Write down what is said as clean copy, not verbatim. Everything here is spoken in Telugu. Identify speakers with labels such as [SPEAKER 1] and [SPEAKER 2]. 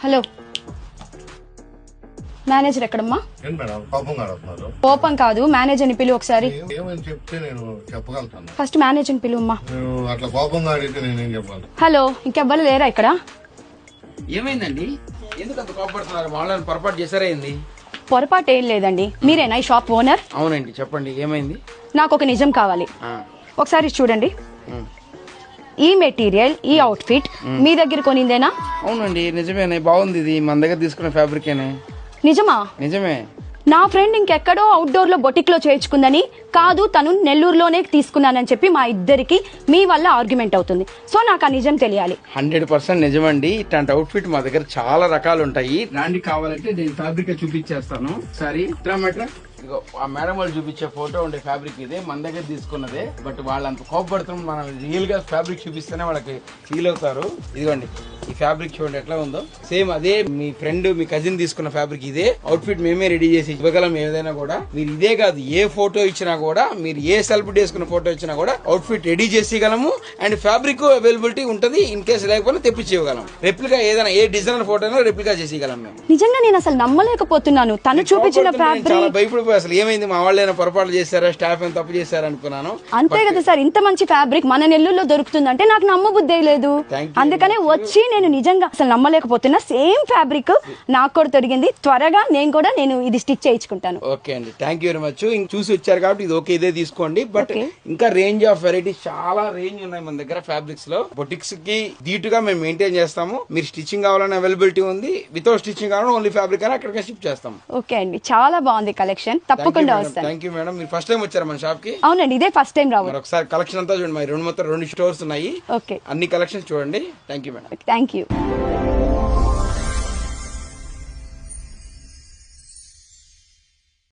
[SPEAKER 1] హలో, మేనేజర్ ఎక్కడమ్మా?
[SPEAKER 2] ఏం మేడం కోపం కాడుతున్నారు?
[SPEAKER 1] కోపం కాదు, మేనేజర్ని పిలువు ఒకసారి.
[SPEAKER 2] ఏమని చెప్తే నేను చెప్పగలుగుతాను.
[SPEAKER 1] ఫస్ట్ మేనేజర్ని పిలువమ్మా.
[SPEAKER 2] నువ్వు అట్లా కోపంగా అడిగితే నేనేం చెప్పాలి?
[SPEAKER 1] హలో, ఇంకెవ్వరు లేరా ఇక్కడ?
[SPEAKER 3] ఏమైందండి? ఎందుకు అంత కోపడుతున్నారు? వాళ్ళని పొరపాటు చేశారా ఏంది?
[SPEAKER 1] పొరపాటు ఏం లేదండి. మీరేనా ఈ షాప్ ఓనర్?
[SPEAKER 3] అవునండి, చెప్పండి ఏమైంది?
[SPEAKER 1] నాకు ఒక నిజం కావాలి. ఒకసారి చూడండి. ఈ మెటీరియల్, ఈ అవుట్ఫిట్ మీ దగ్గర కొనిందేనా?
[SPEAKER 3] అవునండి, నిజమేనే. బాగుంది. ఇది మన దగ్గర తీసుకున్న ఫ్యాబ్రికేనే.
[SPEAKER 1] నిజమా?
[SPEAKER 3] నిజమే.
[SPEAKER 1] నా ఫ్రెండ్ ఇంకెక్కడో అవుట్డోర్ లో బొటిక్ లో చేయించుకుందని, కాదు తను నెల్లూరులోనే తీసుకున్నానని చెప్పి మా ఇద్దరికి మీ వల్ల ఆర్గ్యుమెంట్ అవుతుంది. సో నాకు ఆ నిజం తెలియాలి.
[SPEAKER 3] 100% నిజమండి. ఇట్లాంటి అవుట్ఫిట్ మా దగ్గర చాలా రకాలు ఉంటాయి. రాండి, కావాలంటే నేను ఫ్యాబ్రిక్ చూపించేస్తాను. సరే ఇగో ఆ మేడం వాళ్ళు చూపించే ఫోటో ఉండే ఫ్యాబ్రిక్ ఇదే, మన దగ్గర తీసుకున్నదే. బట్ వాళ్ళంత కోపడుతున్నాం, మనం రియల్ గా ఫ్యాబ్రిక్ చూపిస్తేనే వాళ్ళకి ఫీల్ అవుతారు. ఇదిగోండి, ఈ ఫ్యాబ్రిక్ చూడండి ఎట్లా ఉందో. సేమ్ అదే మీ ఫ్రెండ్, మీ కజిన్ తీసుకున్న ఫ్యాబ్రిక్ ఇదే. అవుట్ఫిట్ మేమే రెడీ చేసి ఇవ్వగలం. ఏదైనా కూడా మీరు ఇదే కాదు, ఏ ఫోటో ఇచ్చినా కూడా, మీరు ఏ సెల్ఫ్ చేసుకున్న ఫోటో ఇచ్చినా కూడా అవుట్ఫిట్ రెడీ చేసి ఇవ్వగలము. అండ్ ఫ్యాబ్రిక్ అవైలబిలిటీ ఉంటది. ఇన్ కేసు లేకపోతే తెప్పించి ఇవ్వగలం. రెప్లికా ఏదైనా ఏ డిజైనర్ ఫోటో రెప్లికా చేసి ఇవ్వగలం మేము.
[SPEAKER 1] నిజంగా నేను అసలు నమ్మలేకపోతున్నాను. తను చూపించిన ఫ్యాబ్రిక్
[SPEAKER 3] చాలా భయపడిపోయి అసలు ఏమైంది, మా వాళ్ళు ఏమైనా పొరపాటు చేశారా, స్టాఫ్ ఏమైనా తప్పు చేశారా అనుకున్నాను.
[SPEAKER 1] అంతే కదా సార్, ఇంత మంచి ఫ్యాబ్రిక్ మన నెల్లూరులో దొరుకుతుందంటే నాకు నమ్మబుద్ధి లేదు. అందుకనే వచ్చి నేను నిజంగా అసలు నమ్మలేకపోతున్నా. సేమ్ ఫ్యాబ్రిక్ నాకు కూడా దొరికింది. త్వరగా నేను ఇది స్టిచ్ చేయించుకుంటాను.
[SPEAKER 3] ఓకే అండి, థ్యాంక్ యూ వెరీ మచ్. చూసి వచ్చారు కాబట్టి ఇది ఓకే, ఇదే తీసుకోండి. బట్ ఇంకా రేంజ్ ఆఫ్ వెరైటీస్, చాలా రేంజ్ ఉన్నాయి మన దగ్గర ఫ్యాబ్రిక్స్ లో. బొటిక్స్ కి ధీటుగా మేము మెయింటైన్ చేస్తాము. మీరు స్టిచ్చింగ్ కావాలని అవైలబిలిటీ ఉంది. వితౌట్ స్టిచ్చింగ్ కావాలని ఓన్లీ ఫ్యాబ్రిక్ అని అక్కడికి షిప్ చేస్తాం.
[SPEAKER 1] ఓకే అండి, చాలా బాగుంది కలెక్షన్. తప్పకుండా వస్తాను.
[SPEAKER 3] Thank you madam. మీరు ఫస్ట్ టైం వచ్చారా మన షాప్ కి?
[SPEAKER 1] అవునండి, ఇదే ఫస్ట్ టైం రావాలి.
[SPEAKER 3] ఒకసారి కలెక్షన్ అంతా చూడండి. మరి రెండు స్టోర్స్ ఉన్నాయి.
[SPEAKER 1] ఓకే,
[SPEAKER 3] అన్ని కలెక్షన్స్ చూడండి. Thank you madam.
[SPEAKER 1] Thank you.